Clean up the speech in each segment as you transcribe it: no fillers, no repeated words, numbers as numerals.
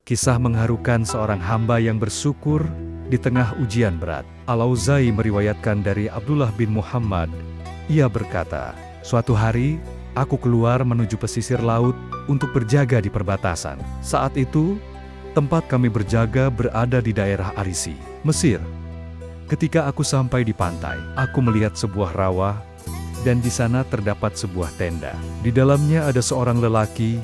Kisah mengharukan seorang hamba yang bersyukur di tengah ujian berat. Al-Auza'i meriwayatkan dari Abdullah bin Muhammad. Ia berkata, "Suatu hari, aku keluar menuju pesisir laut untuk berjaga di perbatasan. Saat itu, tempat kami berjaga berada di daerah Arisi, Mesir. Ketika aku sampai di pantai, aku melihat sebuah rawa, dan di sana terdapat sebuah tenda. Di dalamnya ada seorang lelaki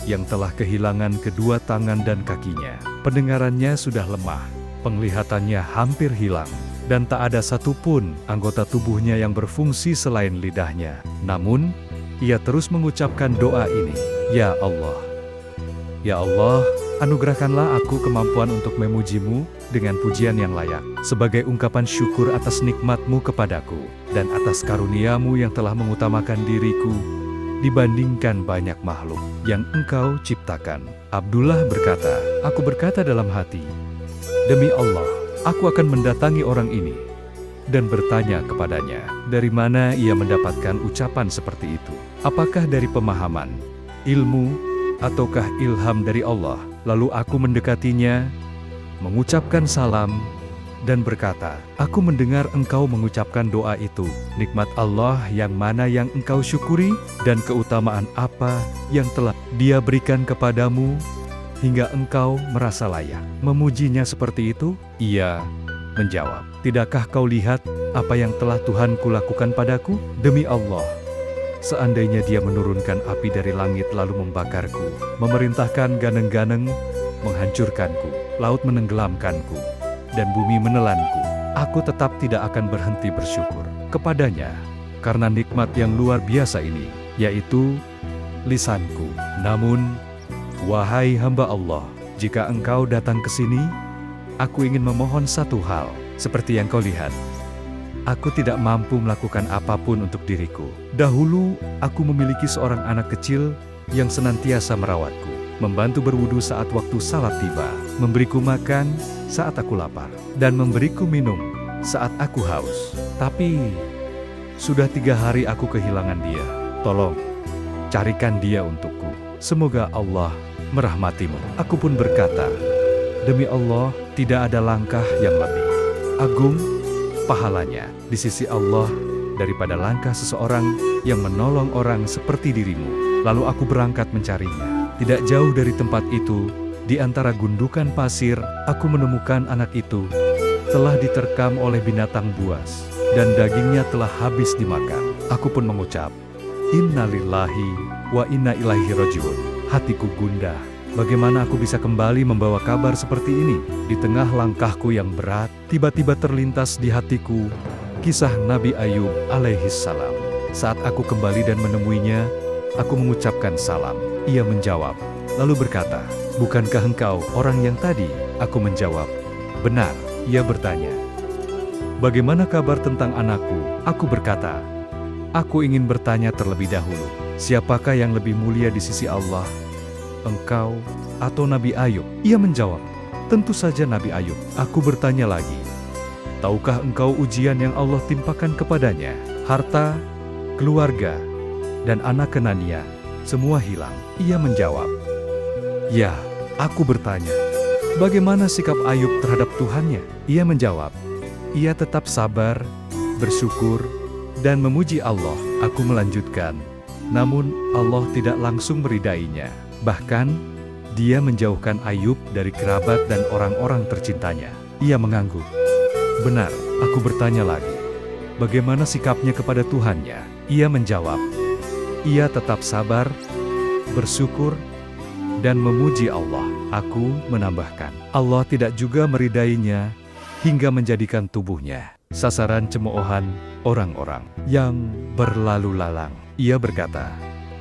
yang telah kehilangan kedua tangan dan kakinya. Pendengarannya sudah lemah, penglihatannya hampir hilang, dan tak ada satupun anggota tubuhnya yang berfungsi selain lidahnya. Namun, ia terus mengucapkan doa ini, Ya Allah, anugerahkanlah aku kemampuan untuk memujimu dengan pujian yang layak, sebagai ungkapan syukur atas nikmat-Mu kepadaku, dan atas karunia-Mu yang telah mengutamakan diriku dibandingkan banyak makhluk yang Engkau ciptakan." Abdullah berkata, "Aku berkata dalam hati, demi Allah, aku akan mendatangi orang ini dan bertanya kepadanya, dari mana ia mendapatkan ucapan seperti itu? Apakah dari pemahaman, ilmu, ataukah ilham dari Allah?" Lalu aku mendekatinya, mengucapkan salam, dan berkata, "Aku mendengar engkau mengucapkan doa itu. Nikmat Allah yang mana yang engkau syukuri, dan keutamaan apa yang telah Dia berikan kepadamu, hingga engkau merasa layak memujinya seperti itu?" Ia menjawab, "Tidakkah kau lihat apa yang telah Tuhanku lakukan padaku? Demi Allah, seandainya Dia menurunkan api dari langit lalu membakarku, memerintahkan ganeng-ganeng menghancurkanku, laut menenggelamkanku, dan bumi menelanku, aku tetap tidak akan berhenti bersyukur kepadanya karena nikmat yang luar biasa ini, yaitu lisanku. Namun, wahai hamba Allah, jika engkau datang ke sini, aku ingin memohon satu hal. Seperti yang kau lihat, aku tidak mampu melakukan apapun untuk diriku. Dahulu, aku memiliki seorang anak kecil yang senantiasa merawatku, membantu berwudu saat waktu salat tiba, memberiku makan saat aku lapar, dan memberiku minum saat aku haus. Tapi, sudah 3 hari aku kehilangan dia. Tolong, carikan dia untukku. Semoga Allah merahmatimu." Aku pun berkata, "Demi Allah, tidak ada langkah yang lebih agung pahalanya di sisi Allah daripada langkah seseorang yang menolong orang seperti dirimu." Lalu aku berangkat mencarinya. Tidak jauh dari tempat itu, di antara gundukan pasir, aku menemukan anak itu telah diterkam oleh binatang buas, dan dagingnya telah habis dimakan. Aku pun mengucap, "Inna lillahi wa inna ilaihi rajiun." Hatiku gundah. Bagaimana aku bisa kembali membawa kabar seperti ini? Di tengah langkahku yang berat, tiba-tiba terlintas di hatiku kisah Nabi Ayub alaihissalam. Saat aku kembali dan menemuinya, aku mengucapkan salam. Ia menjawab, lalu berkata, "Bukankah engkau orang yang tadi?" Aku menjawab, "Benar." Ia bertanya, "Bagaimana kabar tentang anakku?" Aku berkata, "Aku ingin bertanya terlebih dahulu, siapakah yang lebih mulia di sisi Allah, engkau atau Nabi Ayub?" Ia menjawab, "Tentu saja Nabi Ayub." Aku bertanya lagi, "Tahukah engkau ujian yang Allah timpakan kepadanya? Harta, keluarga, dan anak kenania, semua hilang." Ia menjawab, "Ya." Aku bertanya, "Bagaimana sikap Ayub terhadap Tuhannya?" Ia menjawab, "Ia tetap sabar, bersyukur, dan memuji Allah." Aku melanjutkan, "Namun Allah tidak langsung meridainya. Bahkan, Dia menjauhkan Ayub dari kerabat dan orang-orang tercintanya." Ia mengangguk. "Benar." Aku bertanya lagi, "Bagaimana sikapnya kepada Tuhannya?" Ia menjawab, "Ia tetap sabar, bersyukur, dan memuji Allah." Aku menambahkan, Allah tidak juga meridainya hingga menjadikan tubuhnya sasaran cemoohan orang-orang yang berlalu lalang. Ia berkata,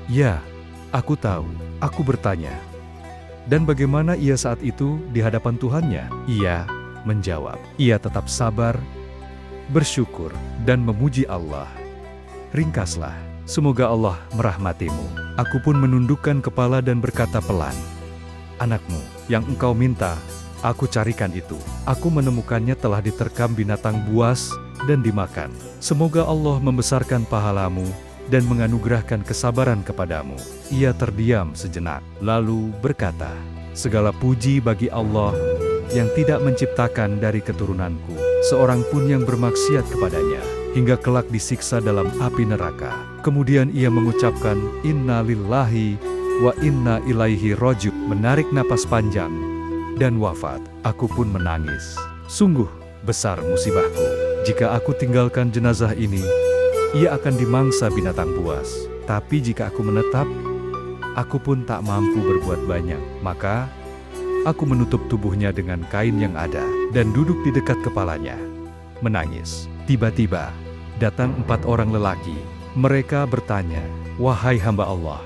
"Ya, aku tahu." Aku bertanya, "Dan bagaimana ia saat itu di hadapan Tuhannya?" Ia menjawab, "Ia tetap sabar, bersyukur, dan memuji Allah." Ringkaslah, semoga Allah merahmatimu. Aku pun menundukkan kepala dan berkata pelan, "Anakmu yang engkau minta, aku carikan itu. Aku menemukannya telah diterkam binatang buas dan dimakan. Semoga Allah membesarkan pahalamu dan menganugerahkan kesabaran kepadamu." Ia terdiam sejenak, lalu berkata, "Segala puji bagi Allah yang tidak menciptakan dari keturunanku seorang pun yang bermaksiat kepadanya, hingga kelak disiksa dalam api neraka." Kemudian ia mengucapkan, "Inna lillahi wa inna ilaihi raji'un," menarik napas panjang, dan wafat. Aku pun menangis. Sungguh besar musibahku. Jika aku tinggalkan jenazah ini, ia akan dimangsa binatang buas. Tapi jika aku menetap, aku pun tak mampu berbuat banyak. Maka, aku menutup tubuhnya dengan kain yang ada, dan duduk di dekat kepalanya, menangis. Tiba-tiba, datang 4 orang lelaki. Mereka bertanya, "Wahai hamba Allah,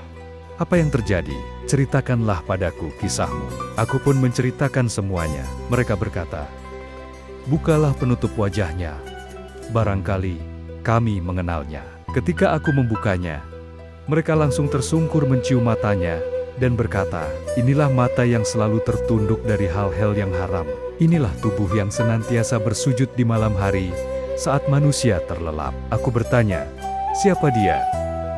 apa yang terjadi? Ceritakanlah padaku kisahmu." Aku pun menceritakan semuanya. Mereka berkata, "Bukalah penutup wajahnya. Barangkali kami mengenalnya." Ketika aku membukanya, mereka langsung tersungkur mencium matanya dan berkata, "Inilah mata yang selalu tertunduk dari hal-hal yang haram. Inilah tubuh yang senantiasa bersujud di malam hari saat manusia terlelap." Aku bertanya, "Siapa dia?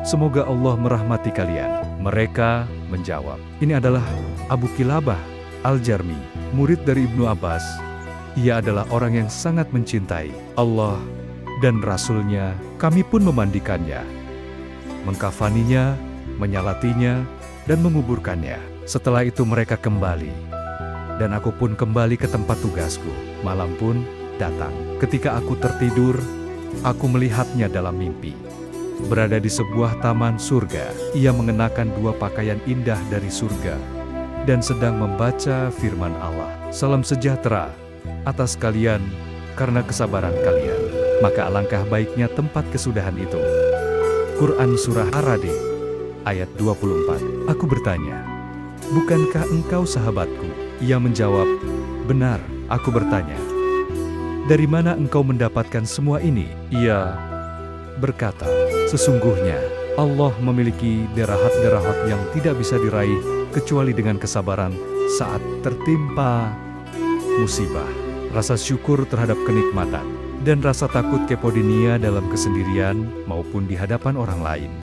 Semoga Allah merahmati kalian." Mereka menjawab, "Ini adalah Abu Kilabah Al-Jarmi, murid dari Ibnu Abbas. Ia adalah orang yang sangat mencintai Allah dan Rasul-Nya. Kami pun memandikannya, mengkafaninya, menyalatinya, dan menguburkannya. Setelah itu mereka kembali, dan aku pun kembali ke tempat tugasku. Malam pun datang. Ketika aku tertidur, aku melihatnya dalam mimpi. Berada di sebuah taman surga, ia mengenakan 2 pakaian indah dari surga, dan sedang membaca firman Allah, "Salam sejahtera atas kalian karena kesabaran kalian." Maka alangkah baiknya tempat kesudahan itu. Quran Surah Ar-Ra'd ayat 24. Aku bertanya, "Bukankah engkau sahabatku?" Ia menjawab, "Benar." Aku bertanya, "Dari mana engkau mendapatkan semua ini?" Ia berkata, "Sesungguhnya Allah memiliki derahat-derahat yang tidak bisa diraih kecuali dengan kesabaran saat tertimpa musibah, rasa syukur terhadap kenikmatan, dan rasa takut kepo di dunia dalam kesendirian maupun di hadapan orang lain."